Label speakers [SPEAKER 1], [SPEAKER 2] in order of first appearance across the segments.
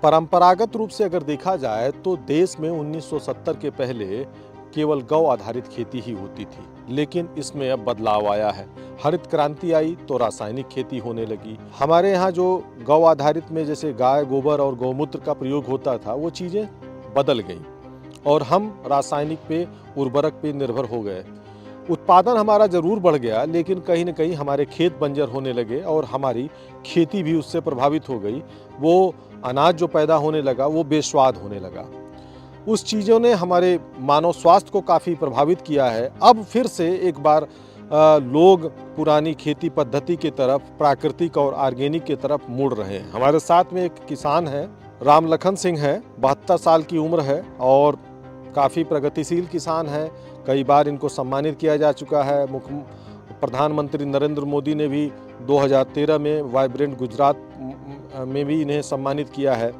[SPEAKER 1] परंपरागत रूप से अगर देखा जाए तो देश में 1970 के पहले केवल गौ आधारित खेती ही होती थी, लेकिन इसमें अब बदलाव आया है। हरित क्रांति आई तो रासायनिक खेती होने लगी। हमारे यहाँ जो गौ आधारित में जैसे गाय गोबर और गौमूत्र का प्रयोग होता था, वो चीज़ें बदल गई और हम रासायनिक पे, उर्वरक पे निर्भर हो गए। उत्पादन हमारा जरूर बढ़ गया, लेकिन कहीं न कहीं हमारे खेत बंजर होने लगे और हमारी खेती भी उससे प्रभावित हो गई। वो अनाज जो पैदा होने लगा वो बेस्वाद होने लगा। उस चीज़ों ने हमारे मानव स्वास्थ्य को काफ़ी प्रभावित किया है। अब फिर से एक बार लोग पुरानी खेती पद्धति की तरफ, प्राकृतिक और ऑर्गेनिक की तरफ मुड़ रहे हैं। हमारे साथ में एक किसान है, राम लखन सिंह है, 72 साल की उम्र है और काफ़ी प्रगतिशील किसान है। कई बार इनको सम्मानित किया जा चुका है। प्रधानमंत्री नरेंद्र मोदी ने भी 2013 में वाइब्रेंट गुजरात में भी इन्हें सम्मानित किया है।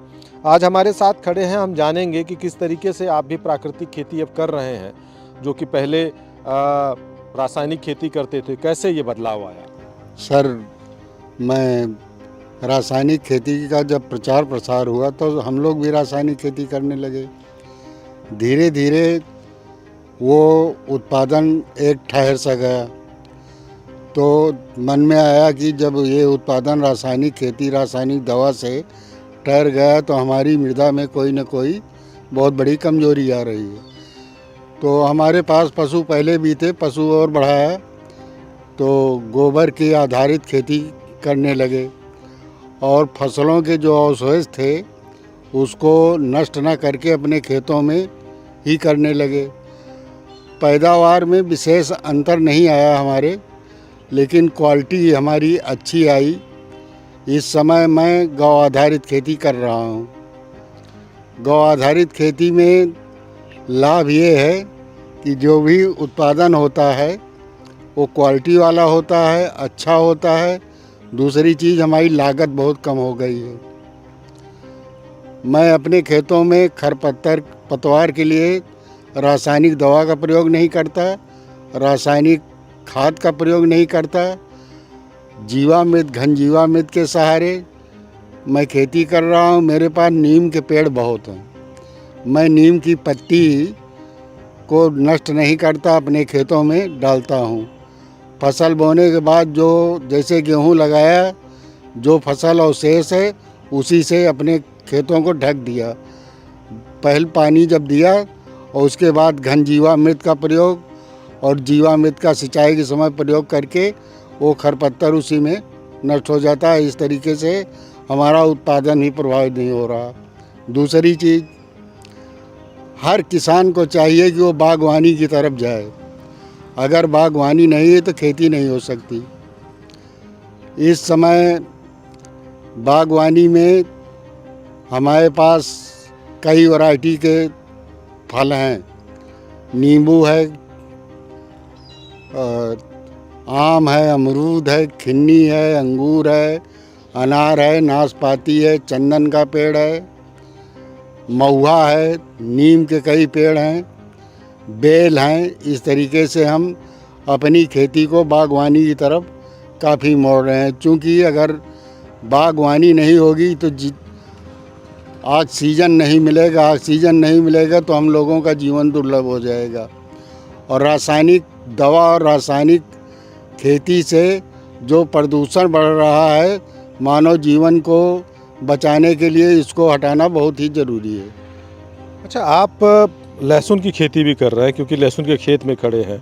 [SPEAKER 1] आज हमारे साथ खड़े हैं, हम जानेंगे कि किस तरीके से आप भी प्राकृतिक खेती अब कर रहे हैं, जो कि पहले रासायनिक खेती करते थे। कैसे ये बदलाव आया?
[SPEAKER 2] सर, मैं रासायनिक खेती का जब प्रचार प्रसार हुआ तो हम लोग भी रासायनिक खेती करने लगे। धीरे धीरे वो उत्पादन एक ठहर सा गया, तो मन में आया कि जब ये उत्पादन रासायनिक खेती, रासायनिक दवा से ठहर गया तो हमारी मृदा में कोई न कोई बहुत बड़ी कमजोरी आ रही है। तो हमारे पास पशु पहले भी थे, पशु और बढ़ाया तो गोबर की आधारित खेती करने लगे और फसलों के जो अवशेष थे उसको नष्ट न करके अपने खेतों में ही करने लगे। पैदावार में विशेष अंतर नहीं आया हमारे, लेकिन क्वालिटी हमारी अच्छी आई। इस समय मैं गौ आधारित खेती कर रहा हूँ। गौ आधारित खेती में लाभ ये है कि जो भी उत्पादन होता है वो क्वालिटी वाला होता है, अच्छा होता है। दूसरी चीज़, हमारी लागत बहुत कम हो गई है। मैं अपने खेतों में खरपतवार पतवार के लिए रासायनिक दवा का प्रयोग नहीं करता, रासायनिक खाद का प्रयोग नहीं करता। जीवामृत, घन जीवामृत के सहारे मैं खेती कर रहा हूँ। मेरे पास नीम के पेड़ बहुत हैं। मैं नीम की पत्ती को नष्ट नहीं करता, अपने खेतों में डालता हूँ। फसल बोने के बाद जो जैसे गेहूँ लगाया, जो फसल अवशेष है उसी से अपने खेतों को ढक दिया। पहले पानी जब दिया और उसके बाद घन जीवामृत का प्रयोग और जीवामृत का सिंचाई के समय प्रयोग करके वो खरपतवार उसी में नष्ट हो जाता है। इस तरीके से हमारा उत्पादन ही प्रभावित नहीं हो रहा। दूसरी चीज़, हर किसान को चाहिए कि वो बागवानी की तरफ जाए। अगर बागवानी नहीं है तो खेती नहीं हो सकती। इस समय बागवानी में हमारे पास कई वैरायटी के फल हैं। नींबू है, आम है, अमरूद है, खिन्नी है, अंगूर है, अनार है, नाशपाती है, चंदन का पेड़ है, महुआ है, नीम के कई पेड़ हैं, बेल हैं। इस तरीके से हम अपनी खेती को बागवानी की तरफ काफ़ी मोड़ रहे हैं। चूँकि अगर बागवानी नहीं होगी तो ऑक्सीजन नहीं मिलेगा तो हम लोगों का जीवन दुर्लभ हो जाएगा। और रासायनिक दवा और रासायनिक खेती से जो प्रदूषण बढ़ रहा है, मानव जीवन को बचाने के लिए इसको हटाना बहुत ही ज़रूरी है।
[SPEAKER 1] अच्छा, आप लहसुन की खेती भी कर रहे हैं, क्योंकि लहसुन के खेत में खड़े हैं,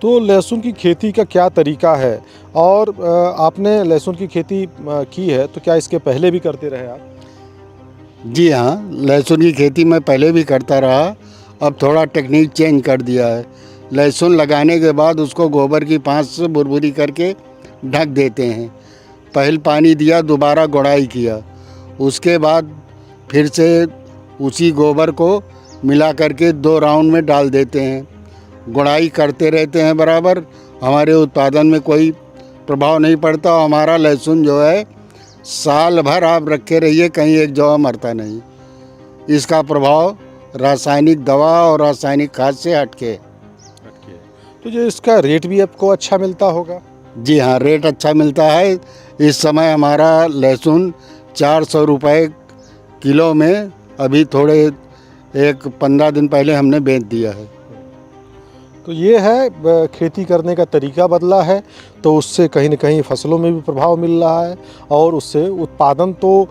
[SPEAKER 1] तो लहसुन की खेती का क्या तरीका है? और आपने लहसुन की खेती की है तो क्या इसके पहले भी करते रहे आप?
[SPEAKER 2] जी हाँ, लहसुन की खेती मैं पहले भी करता रहा। अब थोड़ा टेक्निक चेंज कर दिया है। लहसुन लगाने के बाद उसको गोबर की पाँच से बुरबुरी करके ढक देते हैं। पहले पानी दिया, दोबारा गुड़ाई किया, उसके बाद फिर से उसी गोबर को मिला करके 2 राउंड में डाल देते हैं। गुड़ाई करते रहते हैं बराबर। हमारे उत्पादन में कोई प्रभाव नहीं पड़ता। हमारा लहसुन जो है साल भर आप रखे रहिए, कहीं एक जवा मरता नहीं। इसका प्रभाव रासायनिक दवा और रासायनिक खाद से हटके।
[SPEAKER 1] तो जो इसका रेट भी आपको अच्छा मिलता होगा?
[SPEAKER 2] जी हाँ, रेट अच्छा मिलता है। इस समय हमारा लहसुन 400 रुपये किलो में अभी थोड़े 15 दिन पहले हमने बेच दिया है।
[SPEAKER 1] तो ये है खेती करने का तरीका बदला है, तो उससे कहीं ना कहीं फसलों में भी प्रभाव मिल रहा है और उससे उत्पादन तो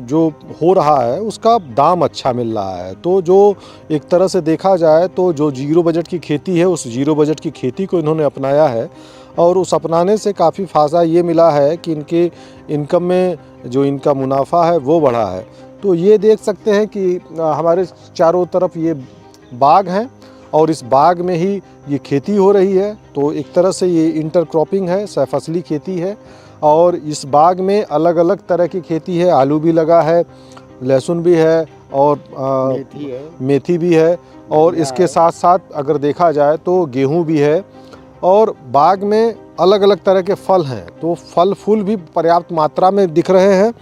[SPEAKER 1] जो हो रहा है उसका दाम अच्छा मिल रहा है। तो जो एक तरह से देखा जाए तो जो जीरो बजट की खेती है, उस जीरो बजट की खेती को इन्होंने अपनाया है और उस अपनाने से काफ़ी फ़ायदा ये मिला है कि इनके इनकम में जो इनका मुनाफा है वो बढ़ा है। तो ये देख सकते हैं कि हमारे चारों तरफ ये बाग हैं और इस बाग में ही ये खेती हो रही है। तो एक तरह से ये इंटरक्रॉपिंग है, सहफसली खेती है और इस बाग में अलग अलग तरह की खेती है। आलू भी लगा है, लहसुन भी है और मेथी भी है और इसके साथ साथ अगर देखा जाए तो गेहूं भी है और बाग में अलग अलग तरह के फल हैं। तो फल फूल भी पर्याप्त मात्रा में दिख रहे हैं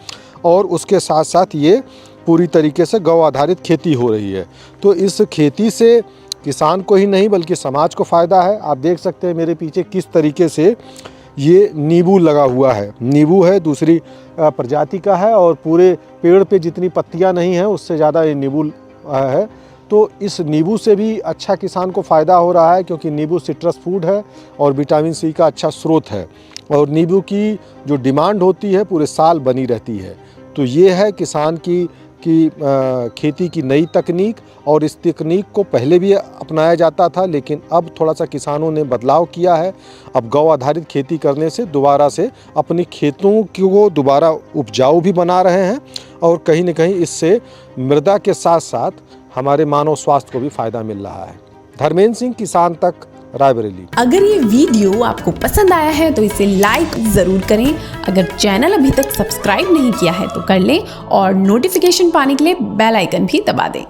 [SPEAKER 1] और उसके साथ साथ ये पूरी तरीके से गौ आधारित खेती हो रही है। तो इस खेती से किसान को ही नहीं बल्कि समाज को फ़ायदा है। आप देख सकते हैं मेरे पीछे किस तरीके से ये नींबू लगा हुआ है। नींबू है, दूसरी प्रजाति का है और पूरे पेड़ पे जितनी पत्तियां नहीं हैं उससे ज़्यादा ये नींबू है। तो इस नींबू से भी अच्छा किसान को फ़ायदा हो रहा है क्योंकि नींबू सिट्रस फूड है और विटामिन सी का अच्छा स्रोत है और नींबू की जो डिमांड होती है पूरे साल बनी रहती है। तो ये है किसान की खेती की नई तकनीक और इस तकनीक को पहले भी अपनाया जाता था लेकिन अब थोड़ा सा किसानों ने बदलाव किया है। अब गौ आधारित खेती करने से दोबारा से अपनी खेतों को दोबारा उपजाऊ भी बना रहे हैं और कहीं न कहीं इससे मृदा के साथ साथ हमारे मानव स्वास्थ्य को भी फ़ायदा मिल रहा है। धर्मेंद्र सिंह, किसान तक, रायबरेली।
[SPEAKER 3] अगर ये वीडियो आपको पसंद आया है तो इसे लाइक ज़रूर करें। अगर चैनल अभी तक सब्सक्राइब नहीं किया है तो कर लें और नोटिफिकेशन पाने के लिए बेल आइकन भी दबा दें।